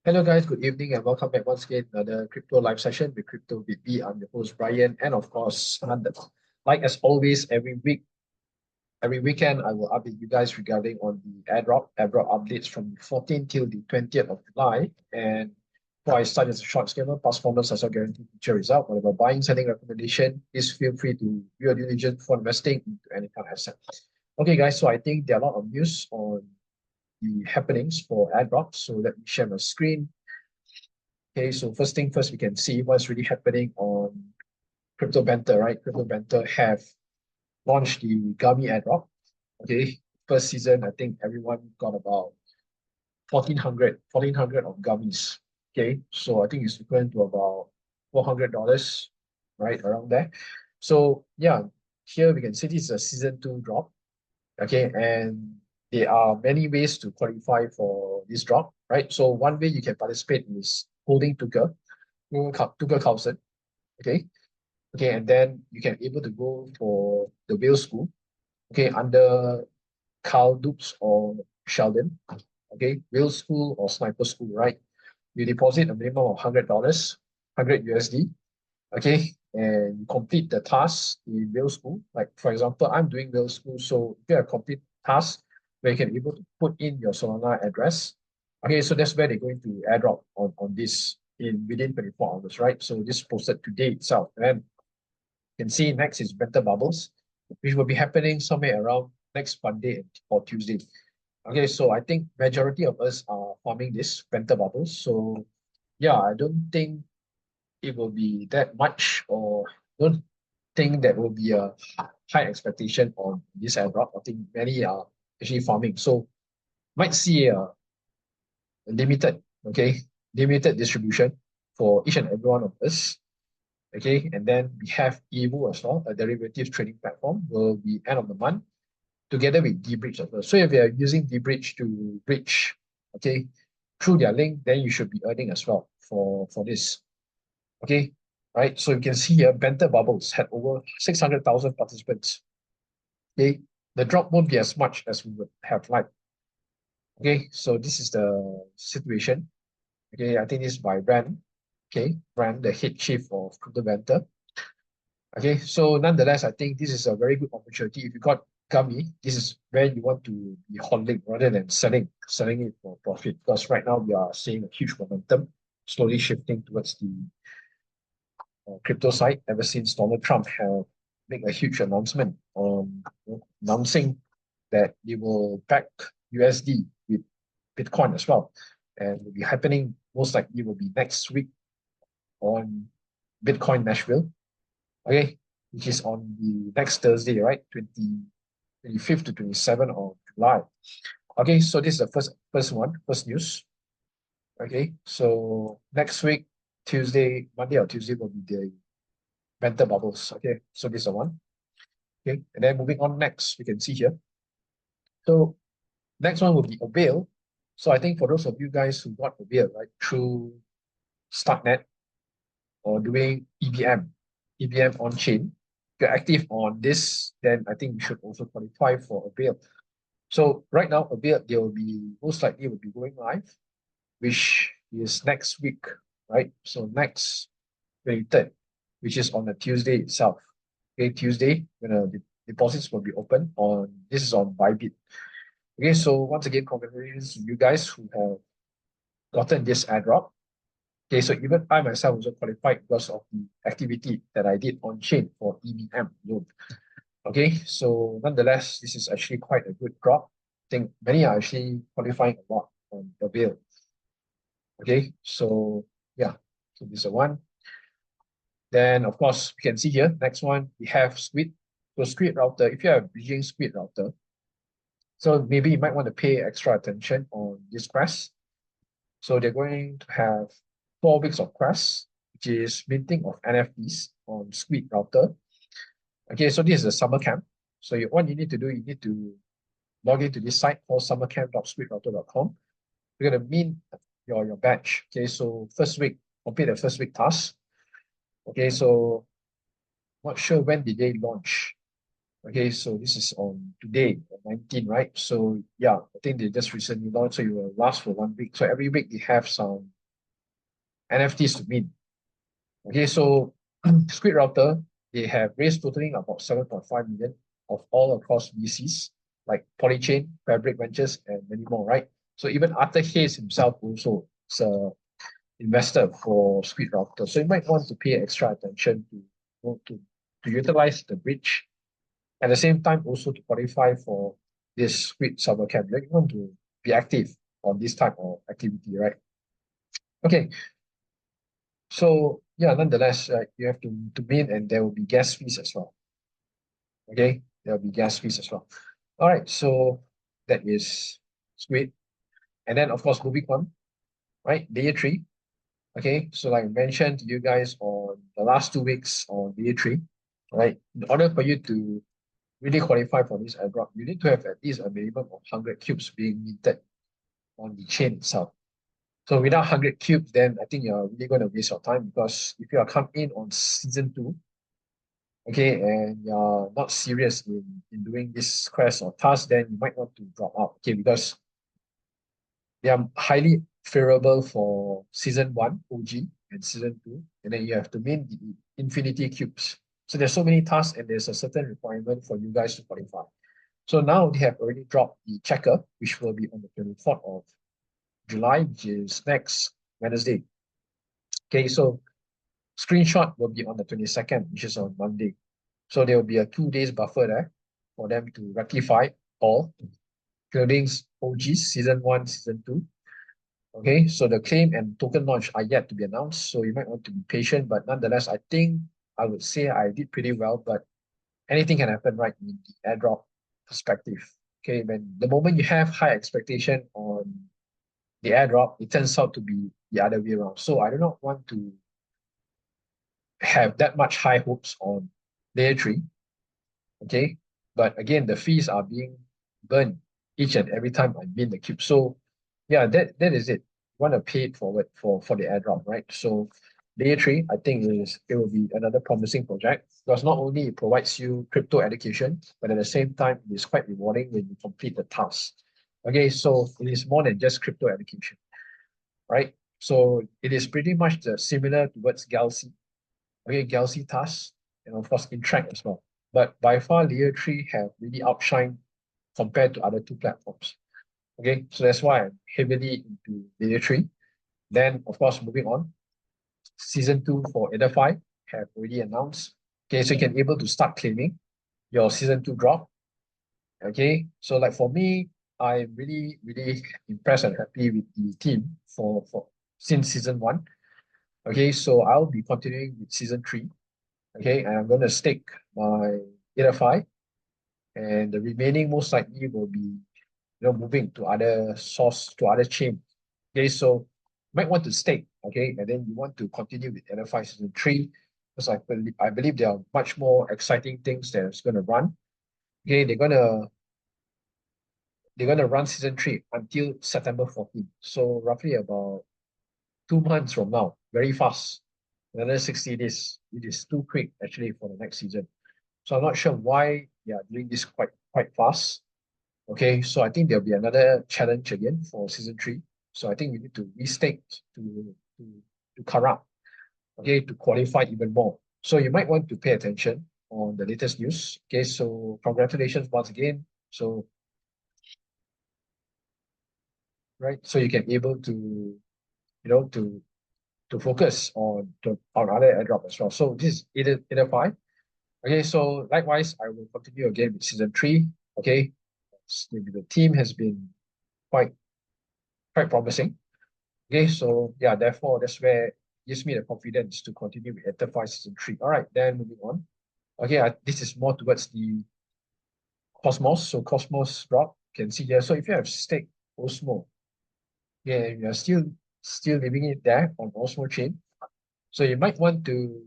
Hello guys, good evening and welcome back once again another crypto live session with Crypto with B. I'm your host Brian, and of course, like as always, every weekend I will update you guys regarding on the airdrop updates from the 14th till the 20th of July. And before I start, as a short scammer, past performance does not guarantee future result. Whatever buying, selling recommendation, please feel free to do your due diligence before investing into any kind of asset. Okay, guys, so I think there are a lot of news on the happenings for airdrops. So let me share my screen. Okay, so first thing first, we can see what's really happening on Crypto Banter, right? Crypto Banter have launched the Gummy airdrop. Okay, first season, I think everyone got about 1400 of gummies. Okay, so I think it's equivalent to about $400, right? Around there. So yeah, here we can see this is a season 2 drop. Okay, and there are many ways to qualify for this drop, right? So one way you can participate is holding 𝗧𝗶𝗺𝗀𝘀. Okay, okay, and then you can able to go for the whale school, okay, under 𝗧𝗶𝗺𝗀𝘀 or Sheldon, okay, whale school or sniper school, right? You deposit a minimum of $100, 100 USD, okay, and you complete the task in whale school. Like for example, I'm doing whale school, so if you have complete task where you can able to put in your Solana address, okay, so that's where they're going to airdrop on this in within 24 hours, right? So this posted today itself. And you can see next is Banter Bubbles, which will be happening somewhere around next Monday or Tuesday. Okay, so I think majority of us are farming this Banter Bubbles. So yeah, I don't think it will be that much, or don't think that will be a high expectation on this airdrop. I think many are actually farming. So might see a limited, okay, limited distribution for each and every one of us. Okay, and then we have EVO as well, a derivatives trading platform, will be end of the month together with dBridge as well. So if you are using dBridge to bridge, okay, through their link, then you should be earning as well for this. Okay, right? So you can see here, Banter Bubbles had over 600,000 participants. Okay, the drop won't be as much as we would have liked. Okay, so this is the situation. Okay, I think this is by Ran. Okay, Ran, the head chief of Crypto Banter. Okay, so nonetheless, I think this is a very good opportunity. If you got Gummy, this is where you want to be holding rather than selling it for profit. Because right now we are seeing a huge momentum slowly shifting towards the crypto side ever since Donald Trump have made a huge announcement on announcing that they will back USD with Bitcoin as well. And will be happening most likely will be next week on Bitcoin Nashville. Okay, which is on the next Thursday, right? 25th to 27th of July. Okay, so this is the first news. Okay, so next week, Monday or Tuesday will be the Banter Bubbles. Okay, so this is the one. Okay, and then moving on next, we can see here. So next one will be Avail. So I think for those of you guys who got Avail, right, through Startnet or doing EVM on chain, if you're active on this, then I think you should also qualify for Avail. So right now, Avail, they will be most likely will be going live, which is next week, right? So next 23rd, which is on a Tuesday itself. Okay, Tuesday, when the deposits will be open on, this is on BYBIT. Okay, so once again, congratulations to you guys who have gotten this airdrop. Okay, so even I myself also qualified because of the activity that I did on chain for EVM loan. Okay, so nonetheless, this is actually quite a good drop. I think many are actually qualifying a lot on the bill. Okay, so yeah, so this is one. Then of course we can see here, next one we have Squid. So Squidrouter, if you are using Squidrouter, so maybe you might want to pay extra attention on this press. So they're going to have 4 weeks of press, which is minting of NFTs on Squidrouter. Okay, so this is a summer camp. So what you need to do, you need to log into this site called summercamp.squidrouter.com. You're gonna mint your batch. Okay, so first week, complete the first week task. Okay, so not sure when did they launch. Okay, so this is on today, 19, right? So yeah, I think they just recently launched, so it will last for 1 week. So every week they have some NFTs to mint. Okay, so Squidrouter, they have raised totaling about 7.5 million of all across VCs like Polychain, Fabric Ventures, and many more, right? So even Arthur Hayes himself also is a investor for Squidrouter. So you might want to pay extra attention to utilize the bridge. At the same time, also to qualify for this 𝗧𝗶𝗺𝗀𝗀𝘀, you want to be active on this type of activity, right? Okay. So yeah, nonetheless, you have to mint, and there will be gas fees as well. Okay, there will be gas fees as well. All right, so that is Squid. And then of course moving on, right? Layer 3. Okay, so like I mentioned to you guys on the last 2 weeks on layer 3, right? In order for you to really qualify for this airdrop, you need to have at least a minimum of 100 cubes being minted on the chain itself. So without 100 cubes, then I think you're really going to waste your time, because if you are coming in on season 2, okay, and you're not serious in doing this quest or task, then you might want to drop out, okay, because they are highly favorable for season 1 OG and season 2, and then you have to mint the infinity cubes. So there's so many tasks, and there's a certain requirement for you guys to qualify. So now they have already dropped the checker, which will be on the 24th of July, which is next Wednesday. Okay, so screenshot will be on the 22nd, which is on Monday. So there will be a 2 days buffer there for them to rectify all, including OGs, season 1, season 2. Okay, so the claim and token launch are yet to be announced, so you might want to be patient, but nonetheless, I think I would say I did pretty well, but anything can happen, right, in the airdrop perspective. Okay, when the moment you have high expectation on the airdrop, it turns out to be the other way around. So I do not want to have that much high hopes on layer 3. Okay, but again, the fees are being burned each and every time I mint the cube. So yeah, that is it. Want to pay it forward for the airdrop, right? So layer 3, I think it will be another promising project, because not only it provides you crypto education, but at the same time it is quite rewarding when you complete the task. Okay, so it is more than just crypto education, right? So it is pretty much similar towards 𝗀𝘃. Okay, 𝗀𝘃 tasks, and of course Interact as well. But by far, layer 3 have really outshined compared to other two platforms. Okay, so that's why I'm heavily into layer 3. Then, of course, moving on, season 2 for Etherfi have already announced. Okay, so you can able to start claiming your season 2 drop. Okay, so like for me, I'm really, really impressed and happy with the team for since season 1. Okay, so I'll be continuing with season 3. Okay, and I'm going to stake my Etherfi, and the remaining most likely will be moving to other source, to other chain. Okay, so you might want to stake, okay, and then you want to continue with Etherfi season 3, because I believe there are much more exciting things that's going to run. Okay, they're gonna run season 3 until September 14th. So roughly about 2 months from now, very fast. Another 60 days. It is too quick actually for the next season. So I'm not sure why they are doing this quite fast. Okay, so I think there'll be another challenge again for season 3. So I think we need to restake to corrupt, okay, to qualify even more. So you might want to pay attention on the latest news. Okay, so congratulations once again. So right, so you can able to to focus on other airdrop as well. So this is Etherfi. Okay, so likewise, I will continue again with season 3. Okay, the team has been quite promising. Okay, so yeah, therefore that's where it gives me the confidence to continue with Etherfi season 3. All right, then moving on. Okay, this is more towards the Cosmos. So Cosmos drop, you can see here. So if you have stake Osmo, yeah, you're still leaving it there on Osmo chain. So you might want to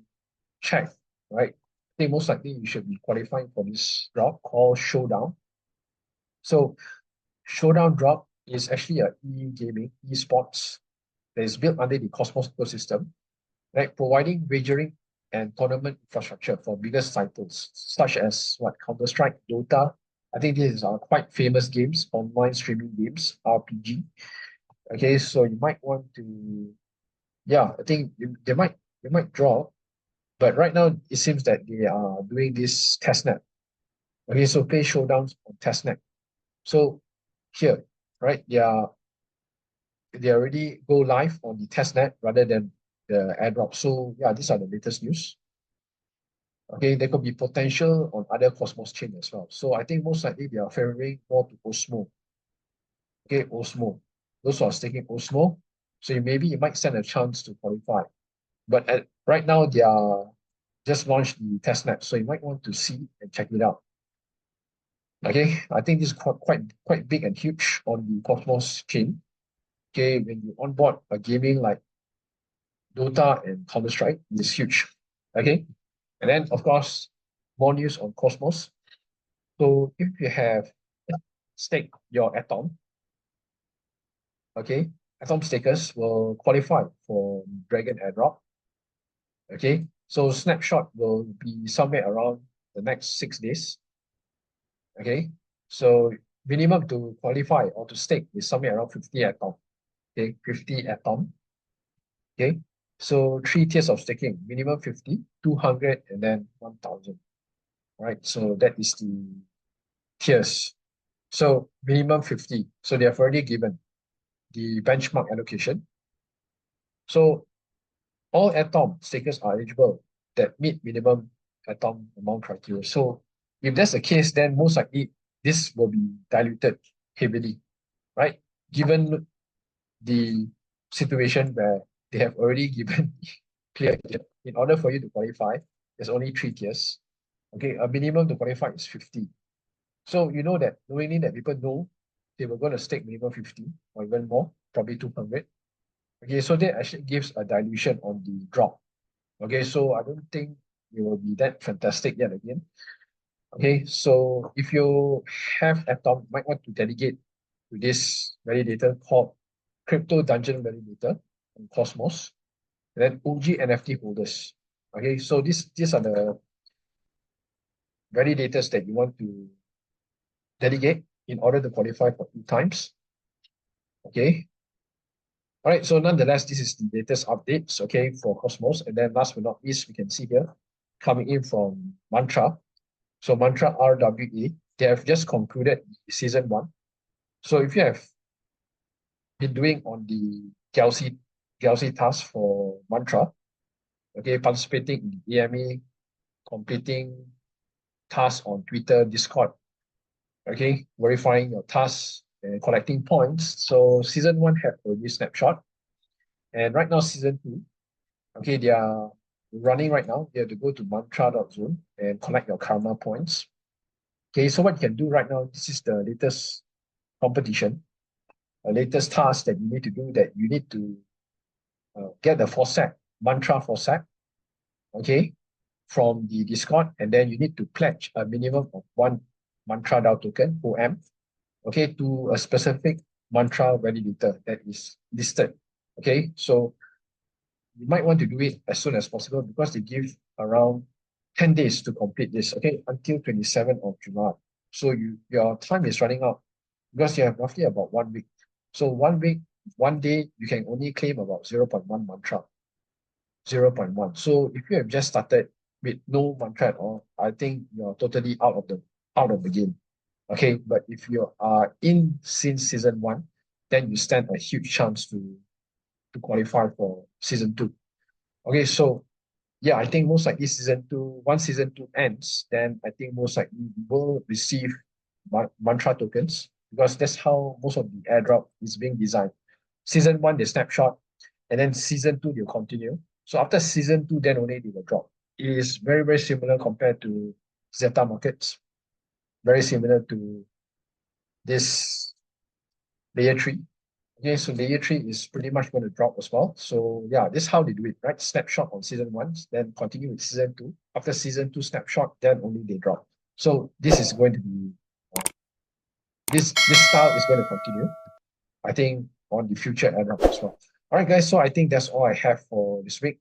check, right? I think most likely you should be qualifying for this drop called Showdown. So Showdown drop is actually a e-gaming, e-sports that is built under the Cosmos ecosystem, right? Providing wagering and tournament infrastructure for biggest titles such as Counter-Strike, Dota. I think these are quite famous games, online streaming games, RPG. Okay, so you might want to yeah, I think they might drop, but right now it seems that they are doing this testnet. Okay, so play showdowns on testnet. So here, right, they already go live on the testnet rather than the airdrop. So yeah, these are the latest news. Okay, there could be potential on other Cosmos chain as well. So I think most likely they are favoring more to Osmo. Okay, Osmo. Those who are staking Osmo. So maybe you might stand a chance to qualify. But right now they are just launched the testnet, so you might want to see and check it out. Okay, I think this is quite big and huge on the Cosmos chain. Okay, when you onboard a gaming like Dota and Counter-Strike, it's huge. Okay, and then of course more news on Cosmos. So if you have stake your Atom, okay, Atom stakers will qualify for Dragon Airdrop. Okay, so snapshot will be somewhere around the next 6 days. Okay, so minimum to qualify or to stake is somewhere around 50 Atom. Okay, 50 Atom. Okay, so 3 tiers of staking: minimum 50, 200, and then 1000. Right, so that is the tiers. So minimum 50. So they have already given the benchmark allocation. So all Atom stakers are eligible that meet minimum Atom amount criteria. So if that's the case, then most likely this will be diluted heavily, right? Given the situation where they have already given clear, in order for you to qualify, there's only 3 tiers. Okay, a minimum to qualify is 50. So you know that, knowing that people know they were going to stake minimum 50 or even more, probably 200. Okay, so that actually gives a dilution on the drop. Okay, so I don't think it will be that fantastic yet again. Okay, so if you have Atom, you might want to delegate to this validator called Crypto Dungeon Validator on Cosmos, and then OG NFT holders. Okay, so these are the validators that you want to delegate in order to qualify for 2 times. Okay. All right, so nonetheless, this is the latest updates, okay, for Cosmos. And then last but not least, we can see here, coming in from Mantra. So Mantra RWA, they have just concluded season 1. So if you have been doing on the Galaxy task for Mantra, okay, participating in the AMA, completing tasks on Twitter, Discord, okay, verifying your tasks and collecting points. So season 1 have already snapshot. And right now, season 2, okay, they are running right now. You have to go to mantra.zone and collect your karma points. Okay, so what you can do right now, this is the latest competition, a latest task that you need to do, that you need to get the FOSAC, Mantra FOSAC, okay, from the Discord, and then you need to pledge a minimum of 1 Mantra DAO token, OM, okay, to a specific Mantra validator that is listed. Okay, so you might want to do it as soon as possible because they give around 10 days to complete this, okay, until 27th of July. So your time is running out because you have roughly about 1 week. So 1 week, 1 day, you can only claim about 0.1 mantra, 0.1. So if you have just started with no mantra at all, I think you're totally out of the game. Okay, but if you are in since season 1, then you stand a huge chance to qualify for season 2. Okay, so yeah, I think most likely once season 2 ends, then I think most likely we will receive mantra tokens because that's how most of the airdrop is being designed. Season 1, they snapshot, and then season 2, they'll continue. So after season 2, then only they will drop. It is very, very similar compared to Zeta Markets, very similar to this layer 3. Okay, so layer 3 is pretty much going to drop as well. So yeah, this is how they do it, right? Snapshot on season 1, then continue with season 2. After season 2 snapshot, then only they drop. So this is going to be, this style is going to continue, I think, on the future airdrop as well. All right, guys, so I think that's all I have for this week.